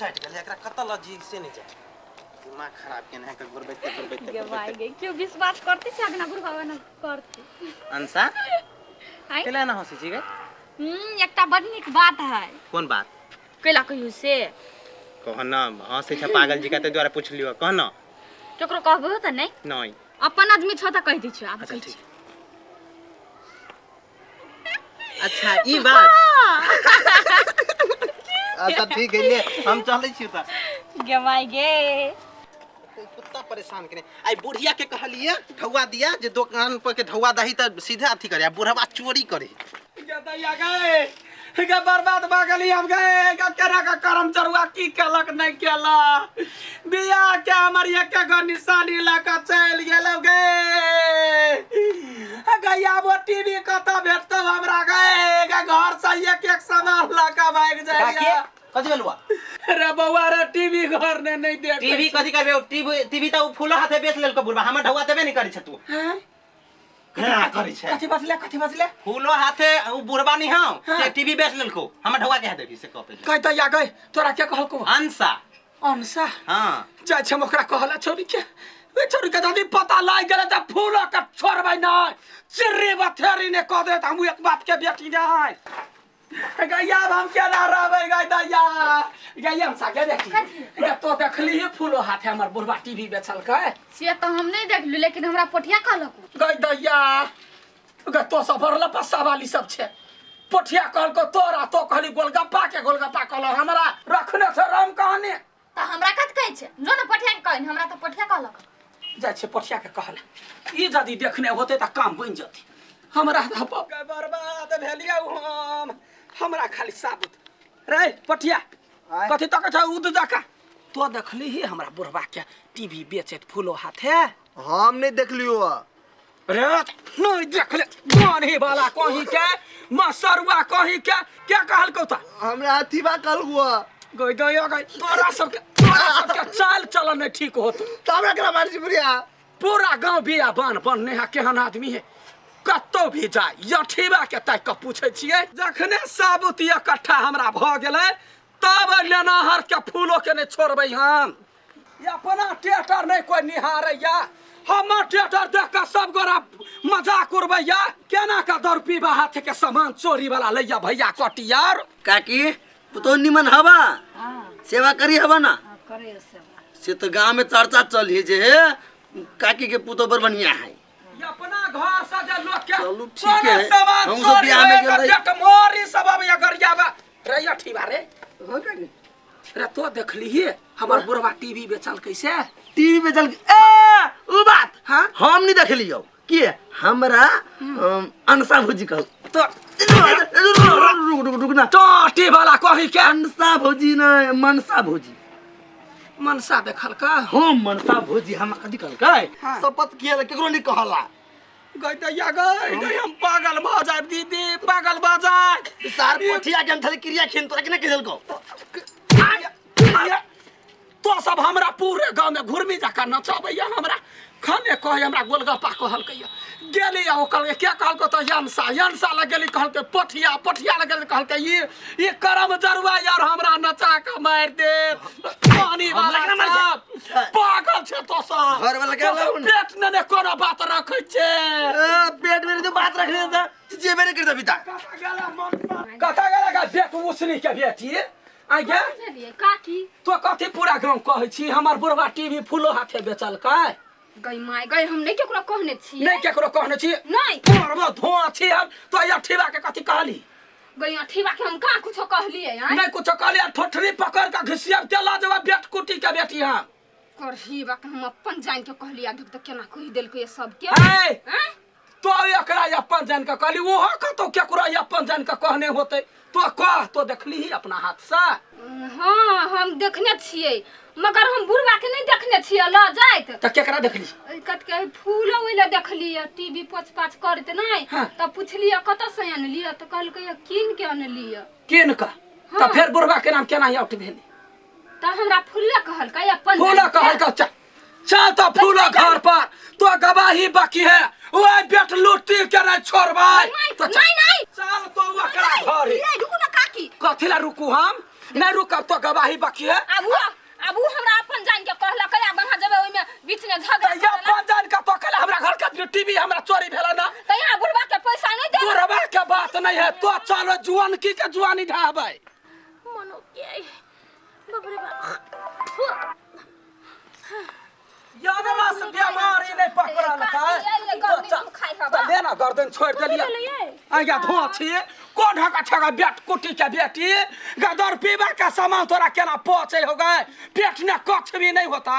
चट गेल एकरा कतल जी से नहीं जाए दिमाग खराब केने है गुरबैते गवाएंगे क्यों विश्वास करते छ अगना बुढ़वा न करते अंसा केला ना हंसी छी गे एकटा बड़ नीक बात है। कौन बात केला कहियो से कह ना हंसी छ पागल जी कहते द्वारा पूछ लियो कह ना केकरो कहबो त नहीं अपन आदमी छ त कह दै छ आब अच्छा कह ठीक अच्छा ई बात अच्छा ठीक है ले हम चलै छी त गवाएंगे कुत्ता परेशान करे आई बुढ़िया के कहलिए ढौआ दिया जे दुकान पर के ढौआ दही त सीधे अथी करे बुढ़वा चोरी करे दैया गए गे बर्बाद भ गेली हम गए गे केरा का करम चरुआ की केलक नहीं केला बिया के हमर एक गो निशानी लगा चल गेल गे गैया वो टीवी कत भेटतो हमरा गए गे घर से एक सामान लगा भाग जाइया कथि भेलुआ रे बउआ रे टीवी घर ने नहीं देख टीवी कथि करबे टीवी त फूलो हाथे बेच लेलको बुढ़वा हमर ढौआ देबे नहीं करै छ तू हैं केना करै छै कथि बसले फूलो हाथे उ बुढ़वा नहीं हां से टीवी बेच लेलको हमर ढौआ के देबी से कहबे कह दैया गए तोरा के कहलको अंसा अंसा हां जाय छ ओकरा कहला छोरी के वे छोरी के दादी पता लाग गेल त फूलो के छोड़बै नै चिर्री बथेरी ने कह दे त हम एक बात के बेटी नै गैया हम क्या ना रहबै गैया हम सागे देखी गे तो देखली है फूलो हाथे हमर बुढ़वा टीवी बेचल के से तो हम नहीं देखलु लेकिन हमरा पोठिया कहलक गई दैया गे तो सब भरला पस्सा वाली सब छे पोठिया कहल को तोरा तो कहली गोलगप्पा कहल हमरा रखने छ राम कहानी त हमरा कत कहै छै जो न पोठिया के कहन हमरा त पोठिया कहलक जाय छे पोठिया के कहला ई जदी देखने होते त काम बन जती हमरा गे बर्बाद भेलिया हमरा खाली साबुत रे पोठिया कथि तक छ उद जका तो देखली ही हमरा बुढ़वा के टीवी बेचत फूलो हाथे हम नहीं देख लियो रे नहीं देखले गाने वाला कहीं के मसरुआ कहीं के क्या कहल को त हमरा अथीबा कल हुआ गई गई गई तोरा सबके चाल चलन नहीं ठीक होत तो हमरा केना मारसी बुढ़िया पूरा गांव बिया बन ने है केहन आदमी है कत्तो भी जाय यठीबा के तय के पूछे छिए जखने साबुत इकट्ठा हमरा भ गेलै तब लेनाहर के फूलो के नहीं छोड़बै हम ये अपना थिएटर नहीं कोई निहारैया हम थिएटर देख के सब गोरा मजाक उड़बैया केना का 10 रुपया हाथ के सामान चोरी वाला लैया भैया कटियार काकी तो निमन हवा सेवा करी हवा ना करे सेवा से तो गांव में चर्चा चली जे काकी के पुतो बर बढ़िया है ये अपना घर से जे लोग के चलू ठीक है हम सब बियाह में गेल रही मोरी सब अब ये गरियाबा रे यठीबा रे हो काकी रे तो देखली ही हमर बुढ़वा टीवी बेचल कैसे टीवी पे चल ए उ बात हां हम नहीं देख लियो की हमरा अनसा भौजी कह तो रुक ना टोटी वाला कही के अनसा भौजी न मनसा भौजी मनसा देखल का हम मनसा भौजी हम कथि कहल के हाँ। शपथ किया केकरो नहीं कहला गई दैया गई हम पागल भ जाए दीदी पागल भ जाए सार पोठिया के अंथले क्रिया खेन तोरा केना कहल को तो सब हमरा पूरे गांव में घुरमी जाका नचाबैया हमरा खाने कहे हमरा गोलगप्पा कहल कहिया गेली आ ओकल के क्या कहल को तो यंसा लगेली कहल के पोठिया लगेली कहल के ये करम जरुआ यार हमरा नचा के मार दे पानी वाला सब पागल छे तो सब घर वाला के पेट ने कोनो बात रखै छे पेट में तो बात रखने था जेबे नहीं करता पिता कथा गेला का बेट उसनी के बेटी आ गे काकी तो कथि पूरा गांव कहै छी हमर बुढ़वा टीवी फूलो हाथे बेचल काय गई माय गई हम नहीं केकरो कहने छी नहीं केकरो कहने छी नहीं परबो धोआ छी हम तो यठीबा के कथि कहली गई अठीबा के हम का कुछ कहलिए यार नहीं कुछ कहली ठोठरी पकड़ के घिसिया तेला जब बेट कुटी के बेटी हम करहीबा के हम अपन जान के कहलिए धक तक केना कहि देल के सब के ए हैं तो एकरा अपन जान के कहली ओहो कतो केकरो अपन जान के कहने होते तो कह तो देखली ही अपना हाथ से हां हम देखने छिए मगर हम बुढ़वा के नहीं देखने छिए ल जाइत त केकरा देखली कत के फूल ओइले देखली टीवी पच करते नहीं हाँ। तब पूछली कत से आन लिया तो कहल के किन के आन लिया किन का हाँ। त फिर बुढ़वा के नाम केना आउट भेली त हमरा फूल कहल के अपन फूल कहल का चल तो फूल घर पर तो गवाही बाकी है ओए बेट लूटी के नहीं छोड़बै नहीं नहीं चल तो ओकरा घर नहीं रुकू ना काकी कथिला रुकू हम नहीं रुकब तो गवाही बाकी है। अब हमरा अपन जान के कहला कया बंगा जबे ओइ में बीच में झगड़ा या अपन जान का तो कहला हमरा घर का टीवी हमरा चोरी भेला ना त यहाँ बुढ़वा के पैसा नहीं दे। बुढ़वा के बात नहीं है तो चलो जुआन की के जुआनी ढाबै मनो के बाप रे बाप यादवा से बीमारी नहीं पकड़ल का ले ना गर्दन छोड़ देलिए आगे धो छी कौन हका छगा बेट कुटी के बेटी गदर पीबा का सामान तोरा केना पचे हो गए पेट ने कछ भी नहीं होता।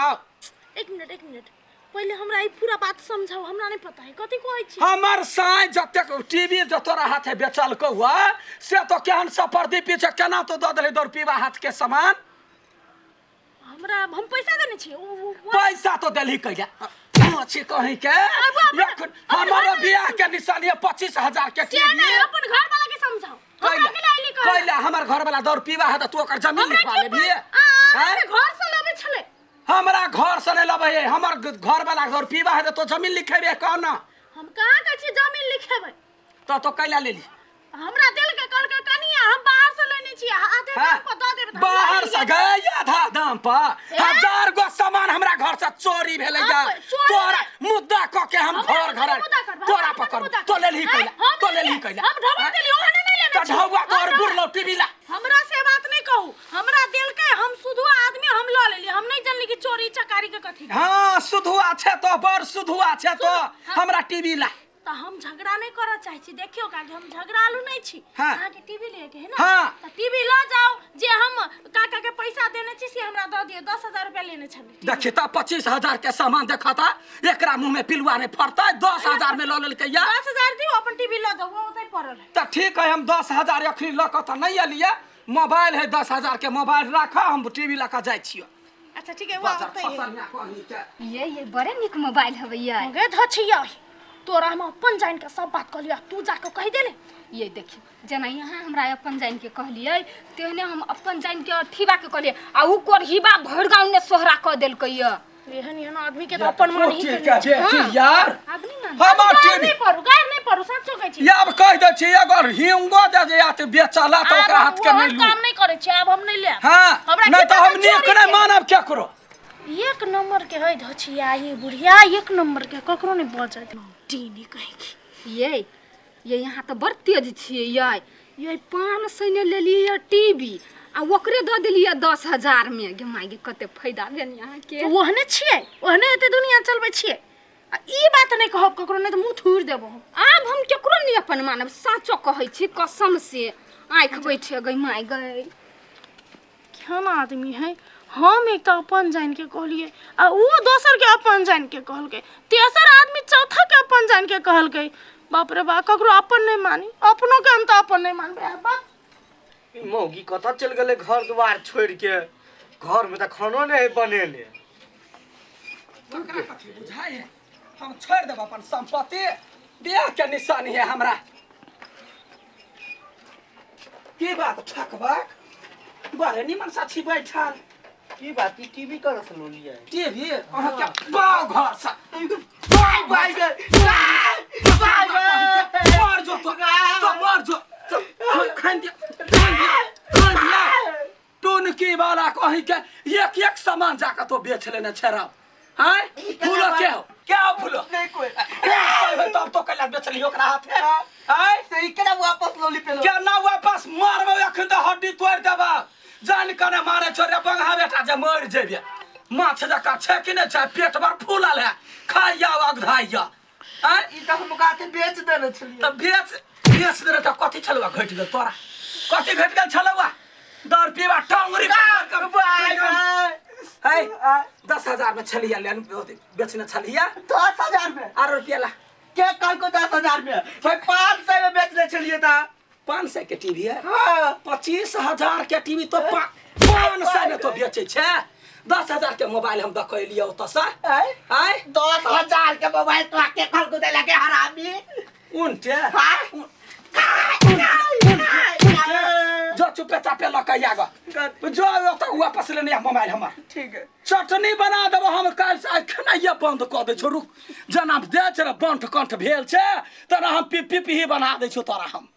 एक मिनट पहले हमरा ई पूरा बात समझाओ हमरा नहीं पता है कथि कहै छी। हमर साई जतक टीवी जो तोरा हाथे बेचल को हुआ से तो केहन सफरदी पीछे केना तो द देले दर पीबा हाथ के सामान हमरा हम पैसा देने छी पैसा तो देली कहिया छी कहीं के हमारा बियाह के निशानी 25,000 के टीवी अपन घर वाला के समझाओ हमरा के लाइली कर कहला हमर घर वाला दर पीबा है तो ओकर जमीन लिखवा लेबी हैं घर से लेबे छले हमरा घर से नहीं लबे हमर घर वाला घर पीबा है तो जमीन लिखेबे कौन हम कहां के छी जमीन लिखेबे तो कैला लेली हमरा दिल के कल के कनिया हम बाहर से लेने छी आधे दाम पर दे देबे बाहर से गए आधा दाम पर 1000 गो सामान हमरा घर से चोरी भेले जा तोरा मुद्दा क के हम घर तोरा पकड़ तो लेली कैला हम ढवा देली ओहने नहीं लेने तो ढवा तोर बुरलो टीवी ला हमरा से बात नहीं कहू हमरा दिल के हम सुधु आदमी हम ल लेली हम नहीं जानली कि चोरी चकारी के कथि। हां सुधुआ छे तो बड़ सुधुआ छे तो हमरा टीवी ला तो हम झगड़ा नहीं करना चाहे छी देखियो का हम झगड़ालू नहीं छी हां के टीवी लेके है ना हां तो टीवी ला जाओ जे हम काका के पैसा देने छी से हमरा द दियो 10,000 रुपया लेने छली देखि त 25,000 के सामान देखता एकरा मुंह में पिलुआ नहीं फरता 10,000 में ल लेलकै या 10,000 दियो अपन टीवी ला जाओ वो उतै पड़ल है त ठीक है हम 10,000 अखनी ल क त नहीं लिया मोबाइल है 10,000 के मोबाइल रखा हम टीवी ला क जाय छियो। अच्छा ठीक है वो उतै ये बड़े निक मोबाइल हवे ये गे धछिया तोरा हम अपन जान के सब बात कहलिया तू जाके कह देले ये देखियो जना यहाँ हमरा अपन जान के कहलिए तेहने हम अपन जान के ठीबा के कहलिए आ उ कोरहीबा भर गांव ने सोहरा क देलकै ये एहन आदमी के तो अपन मन ही बेटी यार आदमी ना हम टीवी नहीं पड़ू सच कहै छी यार कह दे छी अगर हिंगो दे जे या त बेचला त ओकरा हाथ के नहीं लू काम नहीं करे छी अब हम नहीं ले हां नहीं तो हम नीक नहीं मानब क्या करो एक नंबर के है धछिया ये बुढ़िया एक नंबर के ककरो नहीं बजै डीनी कहेगी ये यहाँ तो बड़ तेज छिए ये 500 ने लेलिए टीवी आ ओकरे द देलिए 10,000 में गे माय गे कते फायदा भेल यहाँ के ओहने छिए ओहने एते दुनिया चलबे छिए आ ई बात नहीं कहब ककरो नहीं तो मुंह थूर देबो आब हम केकरो नहीं अपन मानब साचो कहै छी कसम से आंख बैठे गई माय गई केहन आदमी है हम एक तो अपन जान के कहलिए आ वो दोसर के अपन जान के कहलकै तेसर आदमी चौथा के अपन जान के कहलकै बाप रे बा ककरो अपन नहीं मानी अपनों के हम तो अपन नहीं मानबे बाप मौगी कत चल गले घर द्वार छोड़ के घर में तो खानो नहीं बनेले तकरा कथि बुझाए हम छोड़ देब अपन संपत्ति बियाह के निशानी है हमरा की बात ठकबक बड़े निमन साथी बैठल की बात की टीवी कर सुन लिया टीवी अहाँ के बाव घर सा बाय मर जो तो मर जो खान दिया टून की वाला कहीं के एक सामान जाकर तो बेच लेने छरा हैं फूलो क्या फूलो नहीं कोई तब तो कल बेच लियो ओकरा हाथ हैं सही केना वापस लोली पे क्या ना वापस मारबो एखन तो हड्डी तोड़ देबा जान कने मारे छोरे बंगा बेटा जे मर जेबे माछ जका छै कि नहीं छै पेट भर फूलल है खाइया अगधाइया हैं ई त हम का के बेच देने छलिए त बेच देने त कथि छलवा घट गेल तोरा कथि घट गेल छलवा दर पीवा टंगरी है 10,000 में छलिया ले बेचने छलिया 10,000 में आर रुपया ला के कल को 10,000 में भाई 500 में बेचने छलिए था 500 के टीवी है हां 25,000 के टीवी तो 500 में तो बेचे छे 10,000 के मोबाइल हम दखलिए ओत से हैं 10,000 के मोबाइल तो के कल को दे लगे हरामी उनटे हां जो चुपे चापे लकैया गो जो तो वापस लेने मोबाइल हमार ठीक है चटनी बना देबो हम काल से खनाइया बंद क दे छोरू जना दे छे बंठ कंठ भेल छे तना हम पी ही बना दे छु तोरा हम